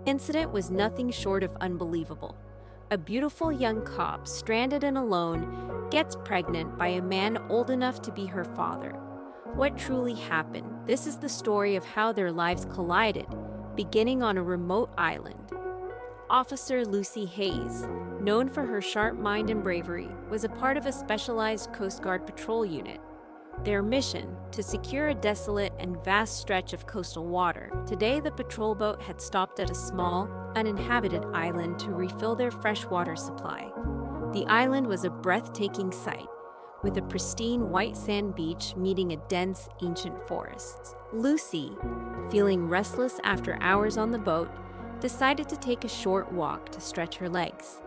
incident was nothing short of unbelievable. A beautiful young cop, stranded and alone, gets pregnant by a man old enough to be her father. What truly happened? This is the story of how their lives collided, beginning on a remote island. Officer Lucy Hayes, known for her sharp mind and bravery, was a part of a specialized Coast Guard patrol unit. Their mission, to secure a desolate and vast stretch of coastal water. Today, the patrol boat had stopped at a small, uninhabited island to refill their freshwater supply. The island was a breathtaking sight, with a pristine white sand beach meeting a dense, ancient forest. Lucy, feeling restless after hours on the boat, decided to take a short walk to stretch her legs.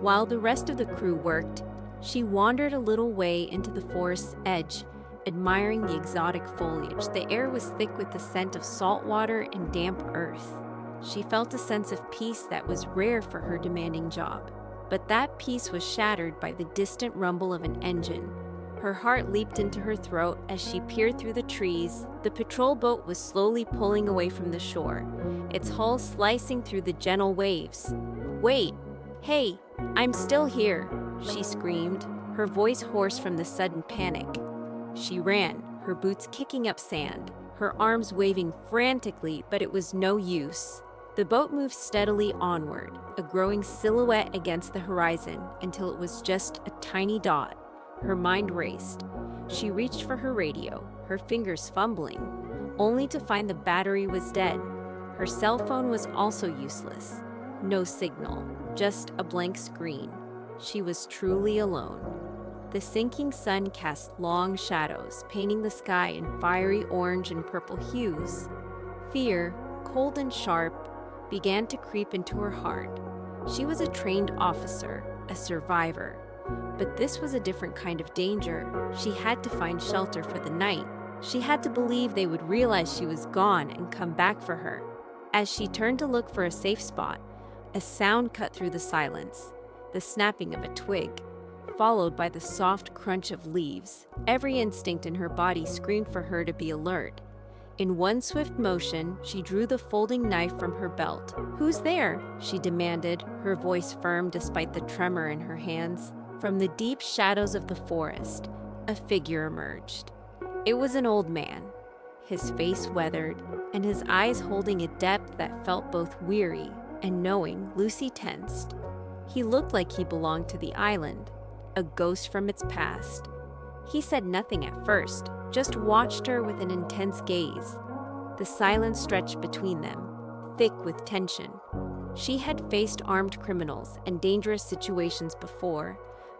While the rest of the crew worked, she wandered a little way into the forest's edge, admiring the exotic foliage. The air was thick with the scent of salt water and damp earth. She felt a sense of peace that was rare for her demanding job. But that peace was shattered by the distant rumble of an engine. Her heart leaped into her throat as she peered through the trees. The patrol boat was slowly pulling away from the shore, its hull slicing through the gentle waves. "Wait! Hey! I'm still here!" she screamed, her voice hoarse from the sudden panic. She ran, her boots kicking up sand, her arms waving frantically, but it was no use. The boat moved steadily onward, a growing silhouette against the horizon, until it was just a tiny dot. Her mind raced. She reached for her radio, her fingers fumbling, only to find the battery was dead. Her cell phone was also useless. No signal, just a blank screen. She was truly alone. The sinking sun cast long shadows, painting the sky in fiery orange and purple hues. Fear, cold and sharp, began to creep into her heart. She was a trained officer, a survivor. But this was a different kind of danger. She had to find shelter for the night. She had to believe they would realize she was gone and come back for her. As she turned to look for a safe spot, a sound cut through the silence, the snapping of a twig, followed by the soft crunch of leaves. Every instinct in her body screamed for her to be alert. In one swift motion, she drew the folding knife from her belt. "Who's there?" she demanded, her voice firm despite the tremor in her hands. From the deep shadows of the forest, a figure emerged. It was an old man, his face weathered, and his eyes holding a depth that felt both weary and knowing. Lucy tensed. He looked like he belonged to the island, a ghost from its past. He said nothing at first, just watched her with an intense gaze. The silence stretched between them, thick with tension. She had faced armed criminals and dangerous situations before,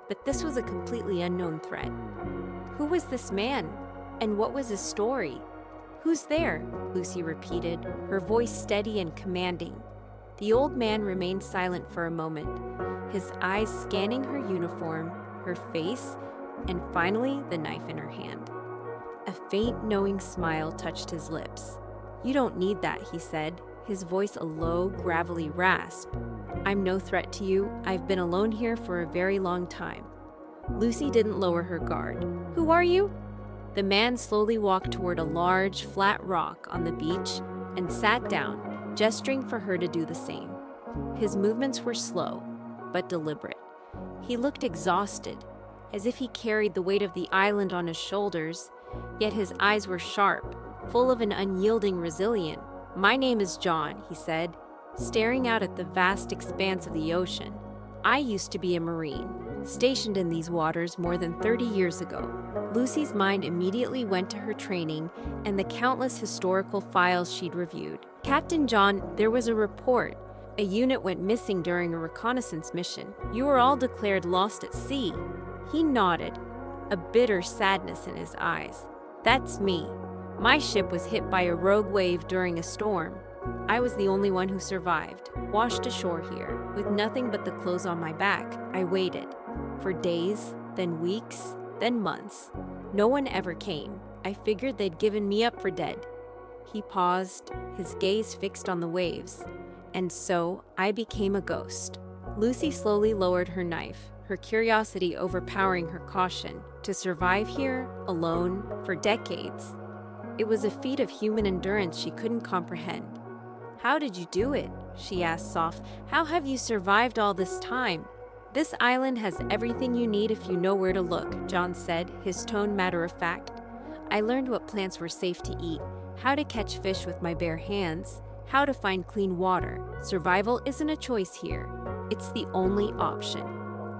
but this was a completely unknown threat. Who was this man? And what was his story? "Who's there?" Lucy repeated, her voice steady and commanding. The old man remained silent for a moment, his eyes scanning her uniform, her face, and finally the knife in her hand. A faint, knowing smile touched his lips. "You don't need that," he said, his voice a low, gravelly rasp. "I'm no threat to you. I've been alone here for a very long time." Lucy didn't lower her guard. "Who are you?" The man slowly walked toward a large, flat rock on the beach and sat down, gesturing for her to do the same. His movements were slow, but deliberate. He looked exhausted, as if he carried the weight of the island on his shoulders, yet his eyes were sharp, full of an unyielding resilience. "My name is John," he said, staring out at the vast expanse of the ocean. "I used to be a Marine, stationed in these waters more than 30 years ago." Lucy's mind immediately went to her training and the countless historical files she'd reviewed. "Captain John, there was a report. A unit went missing during a reconnaissance mission. You were all declared lost at sea." He nodded, a bitter sadness in his eyes. "That's me. My ship was hit by a rogue wave during a storm. I was the only one who survived, washed ashore here, with nothing but the clothes on my back. I waited. For days, then weeks, then months. No one ever came. I figured they'd given me up for dead." He paused, his gaze fixed on the waves. "And so, I became a ghost." Lucy slowly lowered her knife, her curiosity overpowering her caution. To survive here, alone, for decades. It was a feat of human endurance she couldn't comprehend. "How did you do it?" she asked soft. How have you survived all this time? This island has everything you need if you know where to look, John said, his tone matter of fact. I learned what plants were safe to eat, how to catch fish with my bare hands, how to find clean water. Survival isn't a choice here. It's the only option.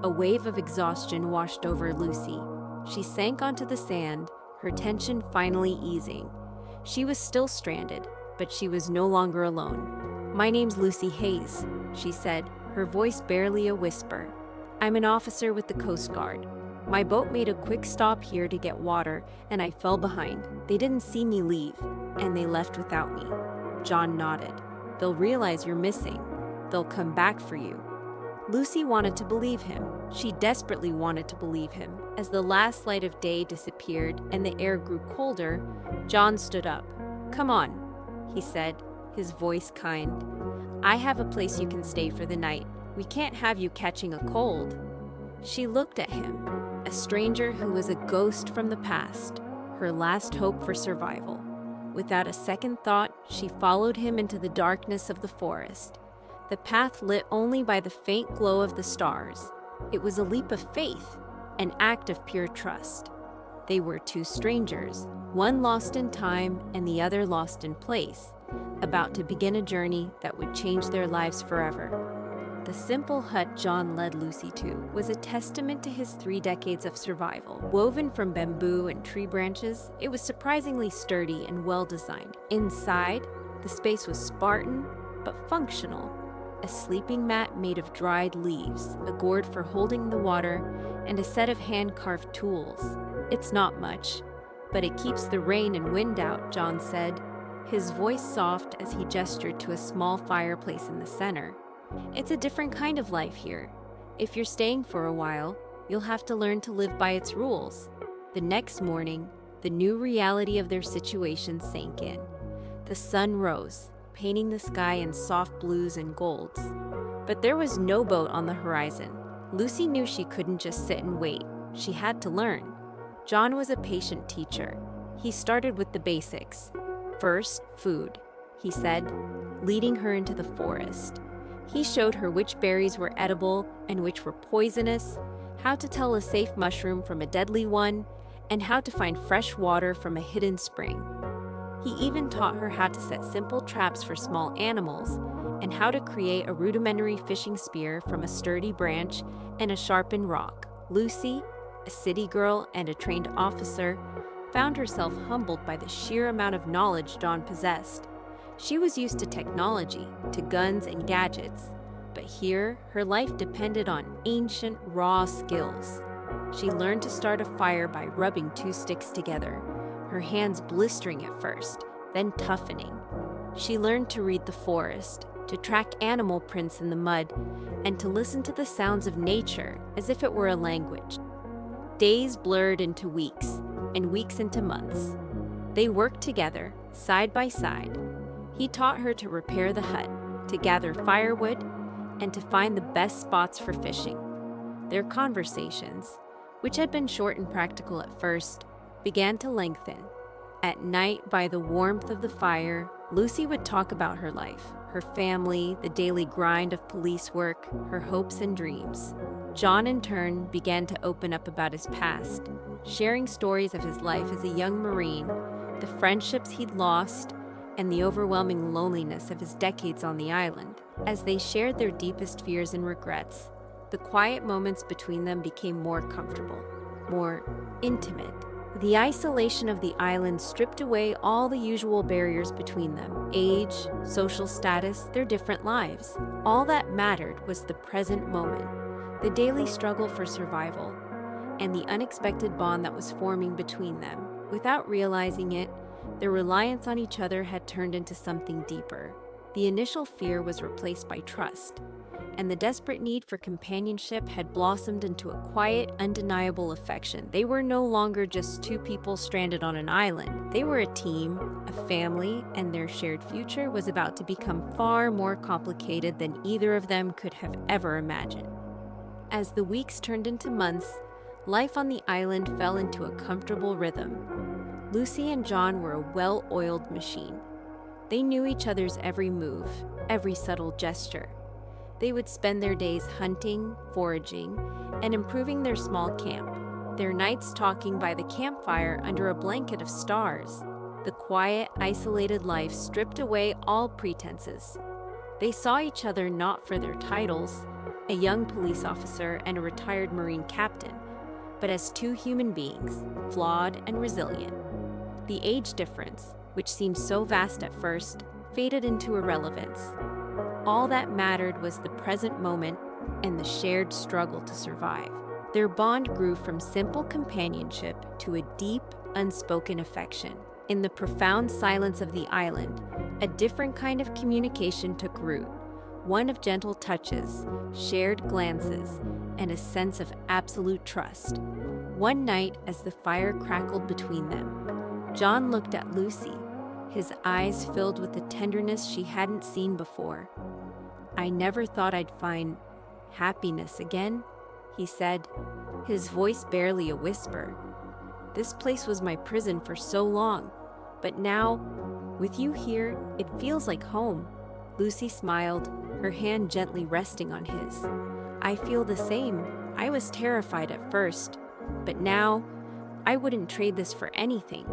A wave of exhaustion washed over Lucy. She sank onto the sand, her tension finally easing. She was still stranded, but she was no longer alone. My name's Lucy Hayes, she said, her voice barely a whisper. I'm an officer with the Coast Guard. My boat made a quick stop here to get water, and I fell behind. They didn't see me leave, and they left without me. John nodded. They'll realize you're missing. They'll come back for you. Lucy wanted to believe him. She desperately wanted to believe him. As the last light of day disappeared and the air grew colder, John stood up. Come on, he said, his voice kind. I have a place you can stay for the night. We can't have you catching a cold. She looked at him, a stranger who was a ghost from the past, her last hope for survival. Without a second thought, she followed him into the darkness of the forest, the path lit only by the faint glow of the stars. It was a leap of faith, an act of pure trust. They were two strangers, one lost in time and the other lost in place, about to begin a journey that would change their lives forever. The simple hut John led Lucy to was a testament to his 3 decades of survival. Woven from bamboo and tree branches, it was surprisingly sturdy and well-designed. Inside, the space was Spartan, but functional. A sleeping mat made of dried leaves, a gourd for holding the water, and a set of hand-carved tools. It's not much, but it keeps the rain and wind out, John said, his voice soft as he gestured to a small fireplace in the center. It's a different kind of life here. If you're staying for a while, you'll have to learn to live by its rules. The next morning, the new reality of their situation sank in. The sun rose, painting the sky in soft blues and golds. But there was no boat on the horizon. Lucy knew she couldn't just sit and wait. She had to learn. John was a patient teacher. He started with the basics. First, food, he said, leading her into the forest. He showed her which berries were edible and which were poisonous, how to tell a safe mushroom from a deadly one, and how to find fresh water from a hidden spring. He even taught her how to set simple traps for small animals and how to create a rudimentary fishing spear from a sturdy branch and a sharpened rock. Lucy, a city girl and a trained officer, found herself humbled by the sheer amount of knowledge John possessed. She was used to technology, to guns and gadgets, but here her life depended on ancient, raw skills. She learned to start a fire by rubbing 2 sticks together, her hands blistering at first, then toughening. She learned to read the forest, to track animal prints in the mud, and to listen to the sounds of nature as if it were a language. Days blurred into weeks, and weeks into months. They worked together, side by side. He taught her to repair the hut, to gather firewood, and to find the best spots for fishing. Their conversations, which had been short and practical at first, began to lengthen. At night, by the warmth of the fire, Lucy would talk about her life, her family, the daily grind of police work, her hopes and dreams. John, in turn, began to open up about his past, sharing stories of his life as a young Marine, the friendships he'd lost, and the overwhelming loneliness of his decades on the island. As they shared their deepest fears and regrets, the quiet moments between them became more comfortable, more intimate. The isolation of the island stripped away all the usual barriers between them: age, social status, their different lives. All that mattered was the present moment, the daily struggle for survival, and the unexpected bond that was forming between them. Without realizing it, their reliance on each other had turned into something deeper. The initial fear was replaced by trust, and the desperate need for companionship had blossomed into a quiet, undeniable affection. They were no longer just 2 people stranded on an island. They were a team, a family, and their shared future was about to become far more complicated than either of them could have ever imagined. As the weeks turned into months, life on the island fell into a comfortable rhythm. Lucy and John were a well-oiled machine. They knew each other's every move, every subtle gesture. They would spend their days hunting, foraging, and improving their small camp, their nights talking by the campfire under a blanket of stars. The quiet, isolated life stripped away all pretenses. They saw each other not for their titles, a young police officer and a retired Marine captain, but as two human beings, flawed and resilient. The age difference, which seemed so vast at first, faded into irrelevance. All that mattered was the present moment and the shared struggle to survive. Their bond grew from simple companionship to a deep, unspoken affection. In the profound silence of the island, a different kind of communication took root, one of gentle touches, shared glances, and a sense of absolute trust. One night, as the fire crackled between them, John looked at Lucy, his eyes filled with the tenderness she hadn't seen before. "I never thought I'd find happiness again," he said, his voice barely a whisper. "This place was my prison for so long, but now, with you here, it feels like home." Lucy smiled, her hand gently resting on his. "I feel the same. I was terrified at first, but now, I wouldn't trade this for anything."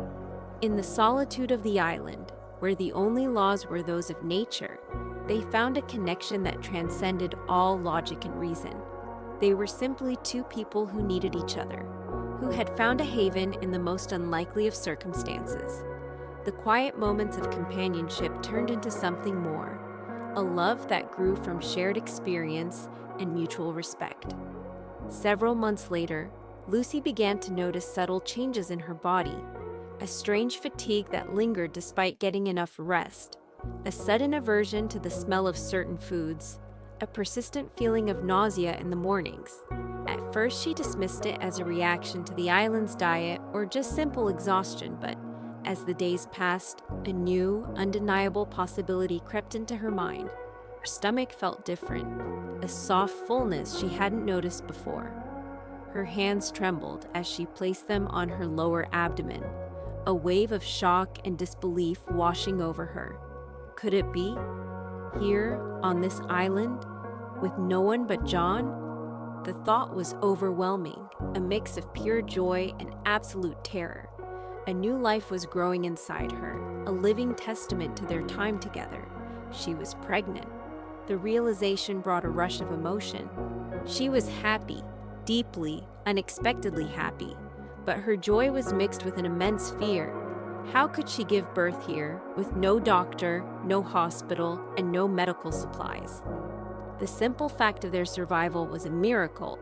In the solitude of the island, where the only laws were those of nature, they found a connection that transcended all logic and reason. They were simply two people who needed each other, who had found a haven in the most unlikely of circumstances. The quiet moments of companionship turned into something more, a love that grew from shared experience and mutual respect. Several months later, Lucy began to notice subtle changes in her body, a strange fatigue that lingered despite getting enough rest, a sudden aversion to the smell of certain foods, a persistent feeling of nausea in the mornings. At first, she dismissed it as a reaction to the island's diet or just simple exhaustion, but as the days passed, a new, undeniable possibility crept into her mind. Her stomach felt different, a soft fullness she hadn't noticed before. Her hands trembled as she placed them on her lower abdomen, a wave of shock and disbelief washing over her. Could it be? Here, on this island, with no one but John? The thought was overwhelming, a mix of pure joy and absolute terror. A new life was growing inside her, a living testament to their time together. She was pregnant. The realization brought a rush of emotion. She was happy, deeply, unexpectedly happy, but her joy was mixed with an immense fear. How could she give birth here, with no doctor, no hospital, and no medical supplies? The simple fact of their survival was a miracle,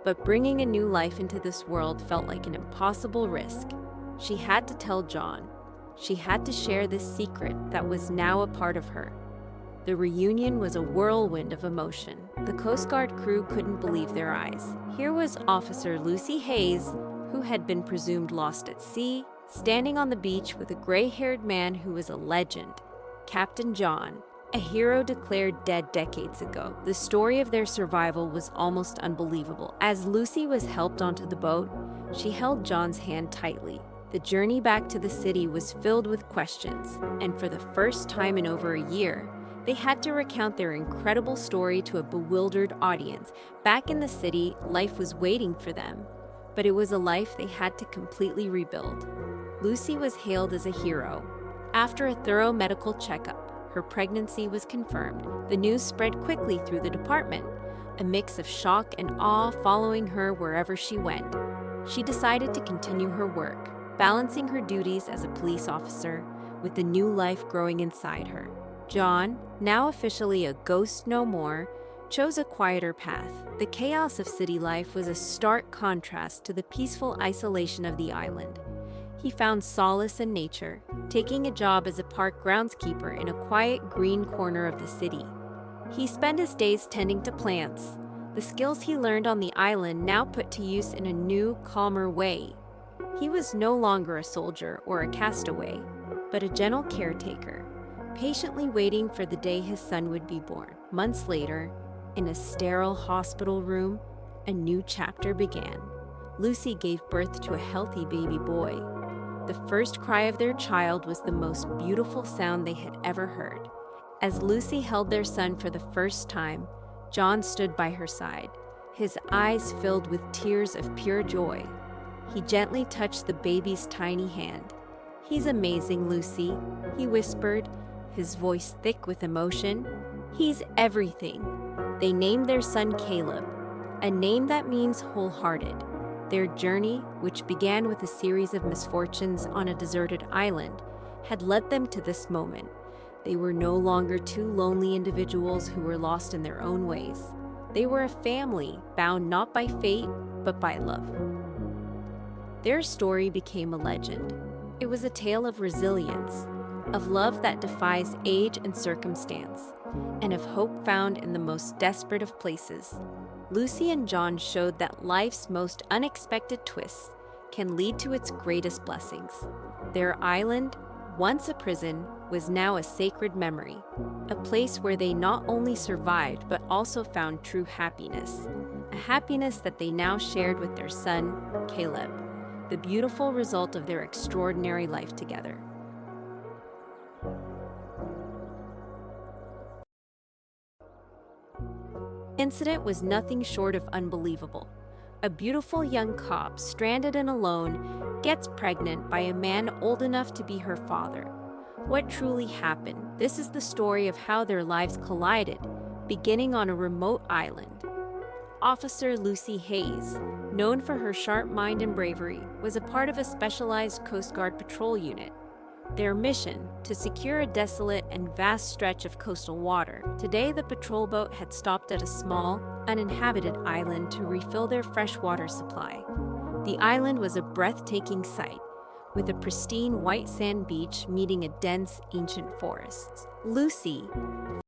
but bringing a new life into this world felt like an impossible risk. She had to tell John. She had to share this secret that was now a part of her. The reunion was a whirlwind of emotion. The Coast Guard crew couldn't believe their eyes. Here was Officer Lucy Hayes, who had been presumed lost at sea, standing on the beach with a gray-haired man who was a legend, Captain John, a hero declared dead decades ago. The story of their survival was almost unbelievable. As Lucy was helped onto the boat, she held John's hand tightly. The journey back to the city was filled with questions, and for the first time in over a year, they had to recount their incredible story to a bewildered audience. Back in the city, life was waiting for them, but it was a life they had to completely rebuild. Lucy was hailed as a hero. After a thorough medical checkup, her pregnancy was confirmed. The news spread quickly through the department, a mix of shock and awe following her wherever she went. She decided to continue her work, balancing her duties as a police officer with the new life growing inside her. John, now officially a ghost no more, chose a quieter path. The chaos of city life was a stark contrast to the peaceful isolation of the island. He found solace in nature, taking a job as a park groundskeeper in a quiet green corner of the city. He spent his days tending to plants, the skills he learned on the island now put to use in a new, calmer way. He was no longer a soldier or a castaway, but a gentle caretaker, patiently waiting for the day his son would be born. Months later, in a sterile hospital room, a new chapter began. Lucy gave birth to a healthy baby boy. The first cry of their child was the most beautiful sound they had ever heard. As Lucy held their son for the first time, John stood by her side, his eyes filled with tears of pure joy. He gently touched the baby's tiny hand. "He's amazing, Lucy," he whispered, his voice thick with emotion. "He's everything." They named their son Caleb, a name that means wholehearted. Their journey, which began with a series of misfortunes on a deserted island, had led them to this moment. They were no longer two lonely individuals who were lost in their own ways. They were a family bound not by fate, but by love. Their story became a legend. It was a tale of resilience, of love that defies age and circumstance, and of hope found in the most desperate of places. Lucy and John showed that life's most unexpected twists can lead to its greatest blessings. Their island, once a prison, was now a sacred memory, a place where they not only survived but also found true happiness, a happiness that they now shared with their son, Caleb, the beautiful result of their extraordinary life together. Incident was nothing short of unbelievable. A beautiful young cop, stranded and alone, gets pregnant by a man old enough to be her father. What truly happened? This is the story of how their lives collided, beginning on a remote island. Officer Lucy Hayes, known for her sharp mind and bravery, was a part of a specialized Coast Guard patrol unit. Their mission, to secure a desolate and vast stretch of coastal water. Today, the patrol boat had stopped at a small, uninhabited island to refill their freshwater supply. The island was a breathtaking sight, with a pristine white sand beach meeting a dense, ancient forest. Lucy,